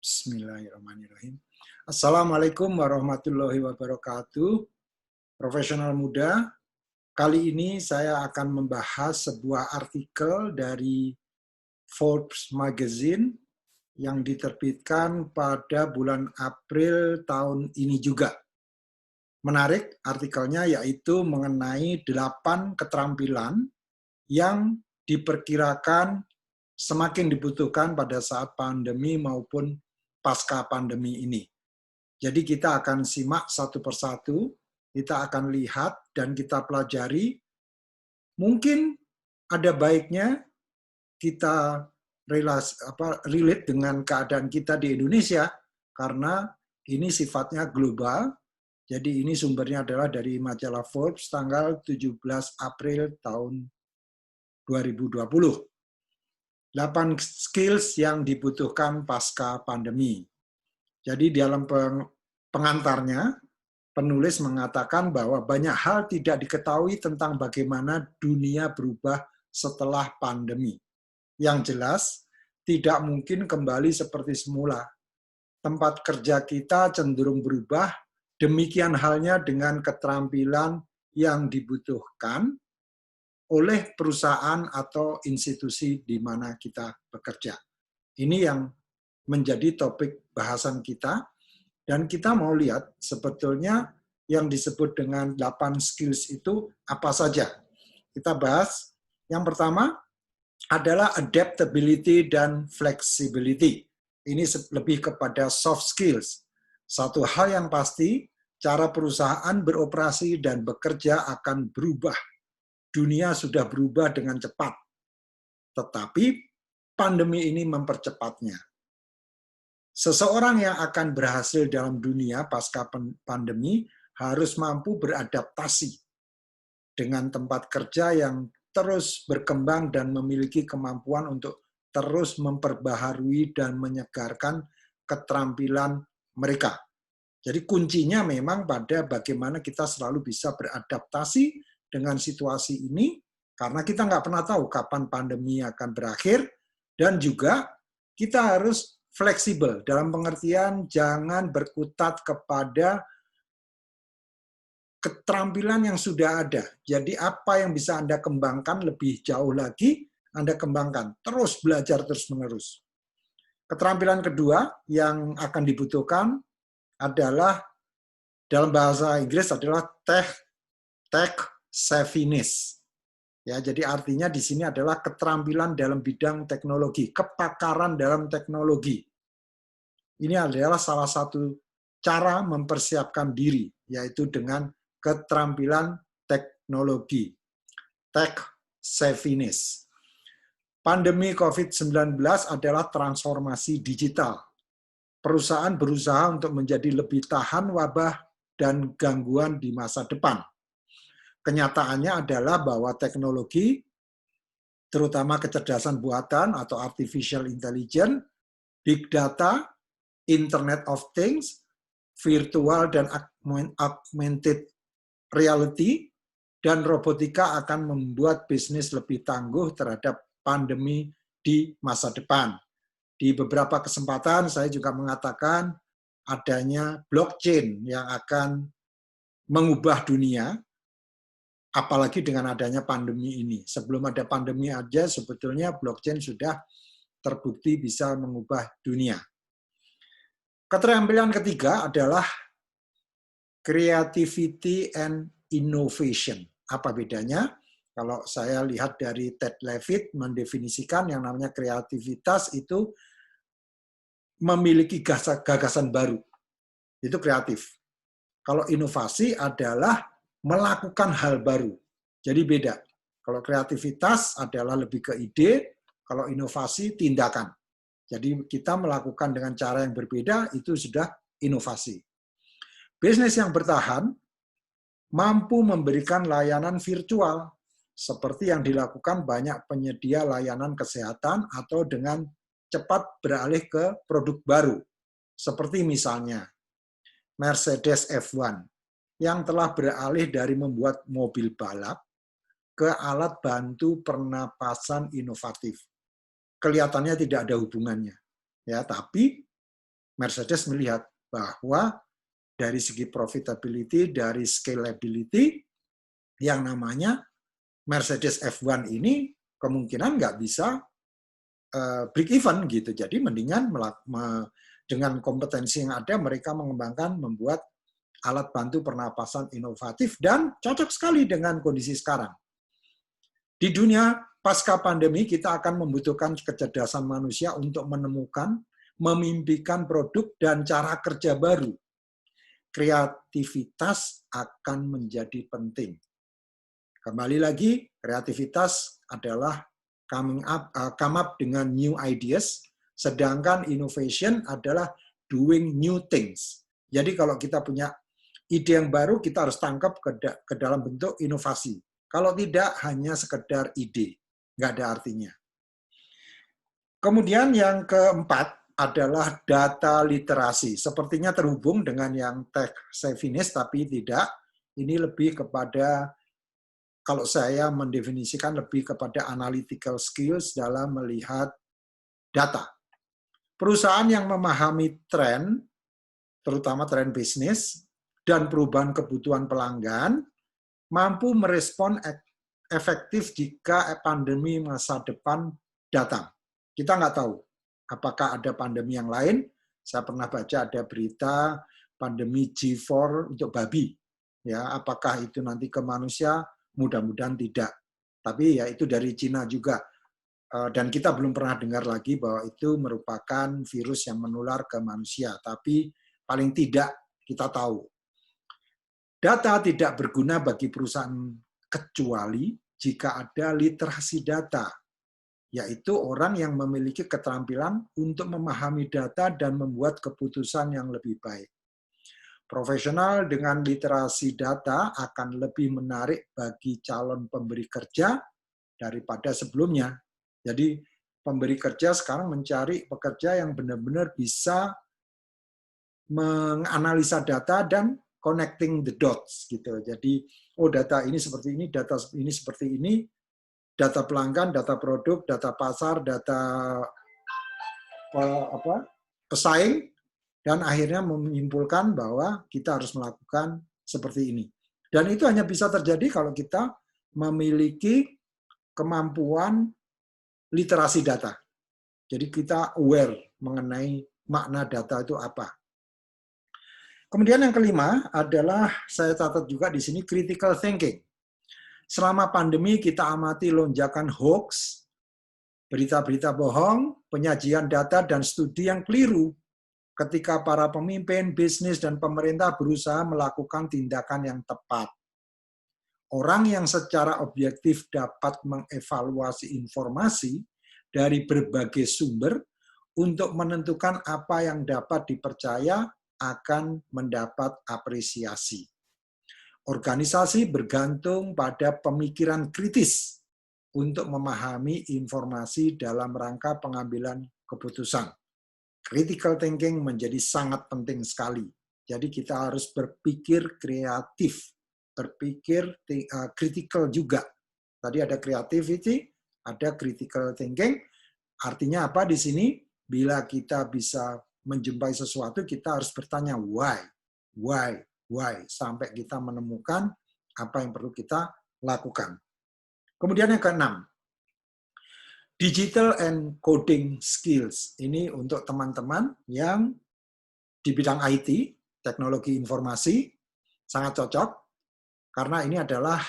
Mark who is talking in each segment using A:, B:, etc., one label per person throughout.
A: Bismillahirrahmanirrahim. Assalamualaikum warahmatullahi wabarakatuh. Profesional muda, kali ini saya akan membahas sebuah artikel dari Forbes Magazine yang diterbitkan pada bulan April tahun ini juga. Menarik artikelnya yaitu mengenai 8 keterampilan yang diperkirakan semakin dibutuhkan pada saat pandemi maupun pasca pandemi ini. Jadi kita akan simak satu persatu, kita akan lihat dan kita pelajari. Mungkin ada baiknya kita relate dengan keadaan kita di Indonesia, karena ini sifatnya global. Jadi ini sumbernya adalah dari majalah Forbes tanggal 17 April tahun 2020. 8 skills yang dibutuhkan pasca pandemi. Jadi dalam pengantarnya, penulis mengatakan bahwa banyak hal tidak diketahui tentang bagaimana dunia berubah setelah pandemi. Yang jelas, tidak mungkin kembali seperti semula. Tempat kerja kita cenderung berubah, demikian halnya dengan keterampilan yang dibutuhkan oleh perusahaan atau institusi di mana kita bekerja. Ini yang menjadi topik bahasan kita, dan kita mau lihat sebetulnya yang disebut dengan 8 skills itu apa saja. Kita bahas, yang pertama adalah adaptability dan flexibility. Ini lebih kepada soft skills. Satu hal yang pasti, cara perusahaan beroperasi dan bekerja akan berubah. Dunia sudah berubah dengan cepat, tetapi pandemi ini mempercepatnya. Seseorang yang akan berhasil dalam dunia pasca pandemi harus mampu beradaptasi dengan tempat kerja yang terus berkembang dan memiliki kemampuan untuk terus memperbaharui dan menyegarkan keterampilan mereka. Jadi kuncinya memang pada bagaimana kita selalu bisa beradaptasi dengan situasi ini, karena kita nggak pernah tahu kapan pandemi akan berakhir, dan juga kita harus fleksibel dalam pengertian jangan berkutat kepada keterampilan yang sudah ada. Jadi apa yang bisa Anda kembangkan lebih jauh lagi, Anda kembangkan. Terus belajar terus-menerus. Keterampilan kedua yang akan dibutuhkan adalah, dalam bahasa Inggris adalah tech savviness. Ya, jadi artinya di sini adalah keterampilan dalam bidang teknologi, kepakaran dalam teknologi. Ini adalah salah satu cara mempersiapkan diri, yaitu dengan keterampilan teknologi, tech savviness. Pandemi COVID-19 adalah transformasi digital. Perusahaan berusaha untuk menjadi lebih tahan wabah dan gangguan di masa depan. Kenyataannya adalah bahwa teknologi, terutama kecerdasan buatan atau artificial intelligence, big data, Internet of Things, virtual dan augmented reality, dan robotika akan membuat bisnis lebih tangguh terhadap pandemi di masa depan. Di beberapa kesempatan saya juga mengatakan adanya blockchain yang akan mengubah dunia, apalagi dengan adanya pandemi ini. Sebelum ada pandemi aja sebetulnya blockchain sudah terbukti bisa mengubah dunia. Keterampilan ketiga adalah creativity and innovation. Apa bedanya? Kalau saya lihat dari Ted Levitt mendefinisikan yang namanya kreativitas itu memiliki gagasan baru. Itu kreatif. Kalau inovasi adalah melakukan hal baru. Jadi beda. Kalau kreativitas adalah lebih ke ide, kalau inovasi tindakan. Jadi kita melakukan dengan cara yang berbeda, itu sudah inovasi. Bisnis yang bertahan mampu memberikan layanan virtual, seperti yang dilakukan banyak penyedia layanan kesehatan atau dengan cepat beralih ke produk baru. Seperti misalnya Mercedes F1, yang telah beralih dari membuat mobil balap ke alat bantu pernapasan inovatif. Kelihatannya tidak ada hubungannya, ya, tapi Mercedes melihat bahwa dari segi profitability, dari scalability, yang namanya Mercedes F1 ini kemungkinan nggak bisa break even gitu. Jadi mendingan dengan kompetensi yang ada mereka mengembangkan, membuat alat bantu pernapasan inovatif dan cocok sekali dengan kondisi sekarang. Di dunia pasca pandemi kita akan membutuhkan kecerdasan manusia untuk menemukan, memimpikan produk dan cara kerja baru. Kreativitas akan menjadi penting. Kembali lagi, kreativitas adalah come up dengan new ideas, sedangkan innovation adalah doing new things. Jadi kalau kita punya ide yang baru, kita harus tangkap ke dalam bentuk inovasi. Kalau tidak, hanya sekedar ide, nggak ada artinya. Kemudian yang keempat adalah data literasi. Sepertinya terhubung dengan yang tech savviness, tapi tidak. Ini lebih kepada, kalau saya mendefinisikan lebih kepada analytical skills dalam melihat data. Perusahaan yang memahami tren, terutama tren bisnis, dan perubahan kebutuhan pelanggan, mampu merespon efektif jika pandemi masa depan datang. Kita nggak tahu apakah ada pandemi yang lain. Saya pernah baca ada berita pandemi G4 untuk babi. Ya, apakah itu nanti ke manusia? Mudah-mudahan tidak. Tapi ya itu dari Cina juga. Dan kita belum pernah dengar lagi bahwa itu merupakan virus yang menular ke manusia. Tapi paling tidak kita tahu. Data tidak berguna bagi perusahaan kecuali jika ada literasi data, yaitu orang yang memiliki keterampilan untuk memahami data dan membuat keputusan yang lebih baik. Profesional dengan literasi data akan lebih menarik bagi calon pemberi kerja daripada sebelumnya. Jadi pemberi kerja sekarang mencari pekerja yang benar-benar bisa menganalisa data dan connecting the dots gitu. Jadi data ini seperti ini, data ini seperti ini, data pelanggan, data produk, data pasar, data pesaing, dan akhirnya menyimpulkan bahwa kita harus melakukan seperti ini. Dan itu hanya bisa terjadi kalau kita memiliki kemampuan literasi data. Jadi kita aware mengenai makna data itu apa. Kemudian yang kelima adalah, saya catat juga di sini, critical thinking. Selama pandemi kita amati lonjakan hoax, berita-berita bohong, penyajian data, dan studi yang keliru ketika para pemimpin, bisnis, dan pemerintah berusaha melakukan tindakan yang tepat. Orang yang secara objektif dapat mengevaluasi informasi dari berbagai sumber untuk menentukan apa yang dapat dipercaya akan mendapat apresiasi. Organisasi bergantung pada pemikiran kritis untuk memahami informasi dalam rangka pengambilan keputusan. Critical thinking menjadi sangat penting sekali. Jadi kita harus berpikir kreatif, berpikir critical juga. Tadi ada creativity, ada critical thinking. Artinya apa di sini? Bila kita bisa menjumpai sesuatu, kita harus bertanya why, sampai kita menemukan apa yang perlu kita lakukan. Kemudian yang keenam, digital and coding skills. Ini untuk teman-teman yang di bidang IT, teknologi informasi, sangat cocok, karena ini adalah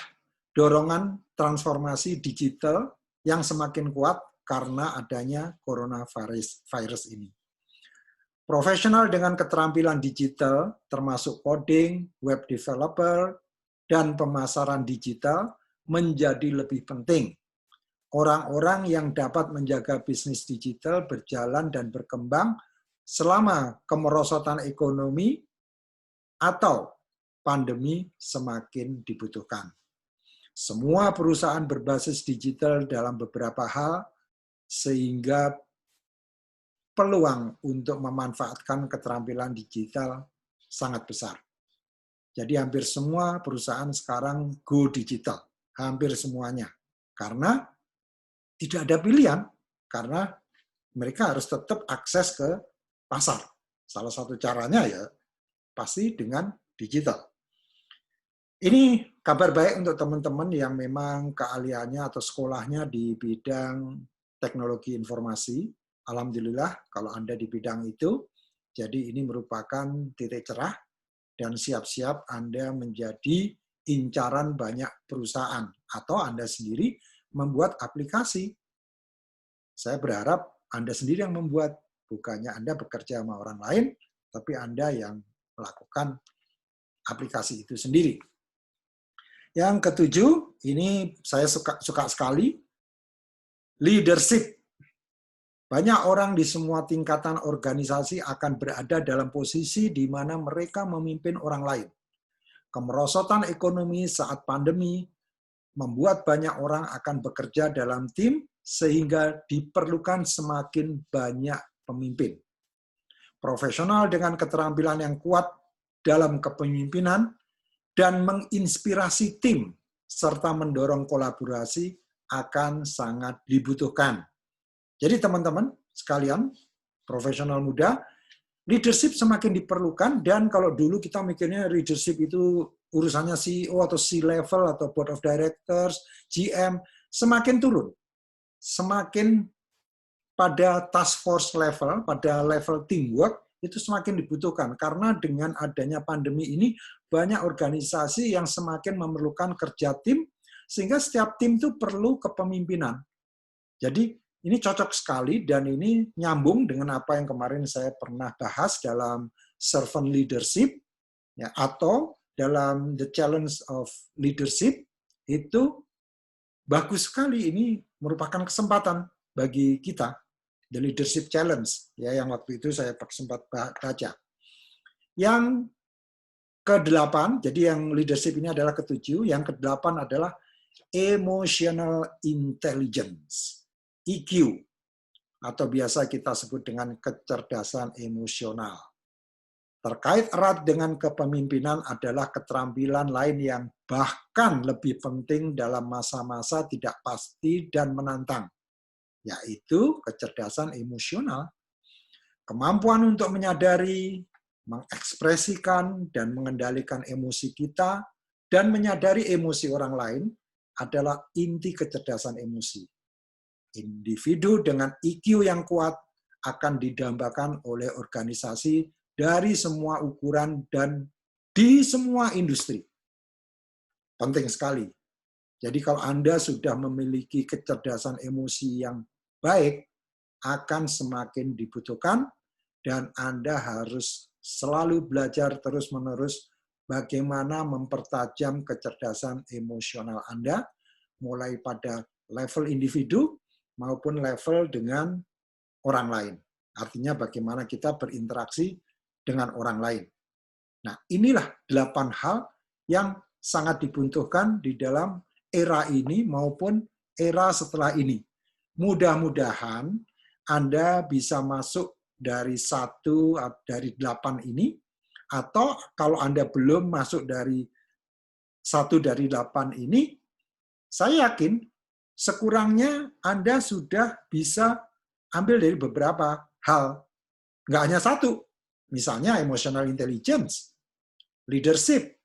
A: dorongan transformasi digital yang semakin kuat karena adanya coronavirus ini. Profesional dengan keterampilan digital, termasuk coding, web developer, dan pemasaran digital, menjadi lebih penting. Orang-orang yang dapat menjaga bisnis digital berjalan dan berkembang selama kemerosotan ekonomi atau pandemi semakin dibutuhkan. Semua perusahaan berbasis digital dalam beberapa hal, sehingga peluang untuk memanfaatkan keterampilan digital sangat besar. Jadi hampir semua perusahaan sekarang go digital, hampir semuanya. Karena tidak ada pilihan, karena mereka harus tetap akses ke pasar. Salah satu caranya ya pasti dengan digital. Ini kabar baik untuk teman-teman yang memang keahliannya atau sekolahnya di bidang teknologi informasi. Alhamdulillah kalau Anda di bidang itu, jadi ini merupakan titik cerah dan siap-siap Anda menjadi incaran banyak perusahaan atau Anda sendiri membuat aplikasi. Saya berharap Anda sendiri yang membuat, bukannya Anda bekerja sama orang lain, tapi Anda yang melakukan aplikasi itu sendiri. Yang ketujuh, ini saya suka sekali, leadership. Banyak orang di semua tingkatan organisasi akan berada dalam posisi di mana mereka memimpin orang lain. Kemerosotan ekonomi saat pandemi membuat banyak orang akan bekerja dalam tim sehingga diperlukan semakin banyak pemimpin. Profesional dengan keterampilan yang kuat dalam kepemimpinan dan menginspirasi tim serta mendorong kolaborasi akan sangat dibutuhkan. Jadi teman-teman sekalian, profesional muda, leadership semakin diperlukan, dan kalau dulu kita mikirnya leadership itu urusannya CEO atau C-level atau Board of Directors, GM, semakin turun. Semakin pada task force level, pada level teamwork, itu semakin dibutuhkan. Karena dengan adanya pandemi ini, banyak organisasi yang semakin memerlukan kerja tim, sehingga setiap tim itu perlu kepemimpinan. Jadi ini cocok sekali dan ini nyambung dengan apa yang kemarin saya pernah bahas dalam servant leadership, ya, atau dalam the challenge of leadership. Itu bagus sekali, ini merupakan kesempatan bagi kita. The Leadership Challenge, ya, yang waktu itu saya sempat baca. Yang ke-8, jadi yang leadership ini adalah ke-7, yang ke-8 adalah emotional intelligence, EQ, atau biasa kita sebut dengan kecerdasan emosional. Terkait erat dengan kepemimpinan adalah keterampilan lain yang bahkan lebih penting dalam masa-masa tidak pasti dan menantang, yaitu kecerdasan emosional. Kemampuan untuk menyadari, mengekspresikan, dan mengendalikan emosi kita, dan menyadari emosi orang lain adalah inti kecerdasan emosi. Individu dengan EQ yang kuat akan didambakan oleh organisasi dari semua ukuran dan di semua industri. Penting sekali. Jadi kalau Anda sudah memiliki kecerdasan emosi yang baik, akan semakin dibutuhkan, dan Anda harus selalu belajar terus-menerus bagaimana mempertajam kecerdasan emosional Anda, mulai pada level individu maupun level dengan orang lain. Artinya bagaimana kita berinteraksi dengan orang lain. Nah, inilah 8 hal yang sangat dibutuhkan di dalam era ini maupun era setelah ini. Mudah-mudahan Anda bisa masuk dari 8 ini, atau kalau Anda belum masuk dari 1 dari 8 ini, saya yakin sekurangnya Anda sudah bisa ambil dari beberapa hal. Nggak hanya 1, misalnya emotional intelligence, leadership,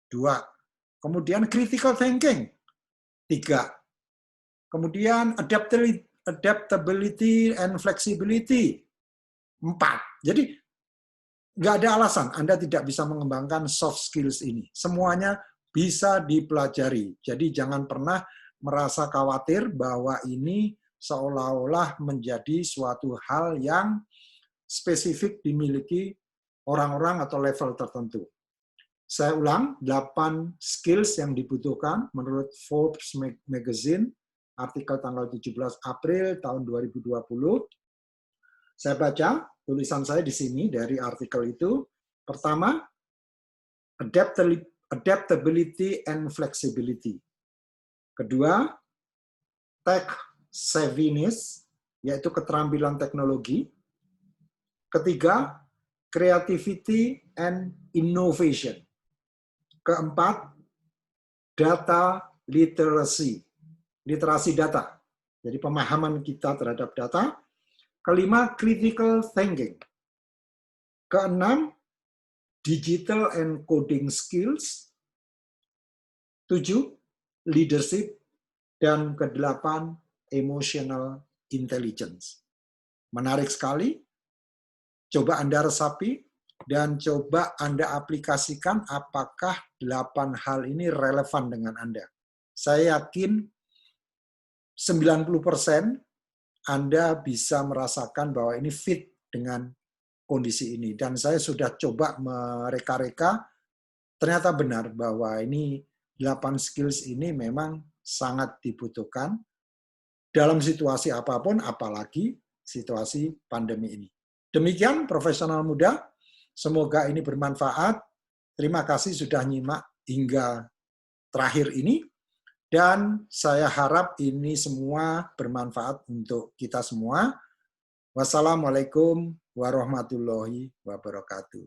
A: 2, kemudian critical thinking, 3, kemudian adaptability and flexibility, 4. Jadi nggak ada alasan Anda tidak bisa mengembangkan soft skills ini. Semuanya bisa dipelajari. Jadi jangan pernah merasa khawatir bahwa ini seolah-olah menjadi suatu hal yang spesifik dimiliki orang-orang atau level tertentu. Saya ulang, 8 skills yang dibutuhkan menurut Forbes Magazine, artikel tanggal 17 April tahun 2020. Saya baca tulisan saya di sini dari artikel itu. Pertama, adaptability and flexibility. Kedua, tech savviness, yaitu keterampilan teknologi. Ketiga, creativity and innovation. Keempat, data literacy, literasi data. Jadi pemahaman kita terhadap data. Kelima, critical thinking. Keenam, digital and coding skills. 7, leadership. Dan ke-8, emotional intelligence. Menarik sekali. Coba Anda resapi dan coba Anda aplikasikan apakah 8 hal ini relevan dengan Anda. Saya yakin 90% Anda bisa merasakan bahwa ini fit dengan kondisi ini. Dan saya sudah coba mereka-reka, ternyata benar bahwa ini 8 skills ini memang sangat dibutuhkan dalam situasi apapun, apalagi situasi pandemi ini. Demikian profesional muda, semoga ini bermanfaat. Terima kasih sudah nyimak hingga terakhir ini. Dan saya harap ini semua bermanfaat untuk kita semua. Wassalamualaikum warahmatullahi wabarakatuh.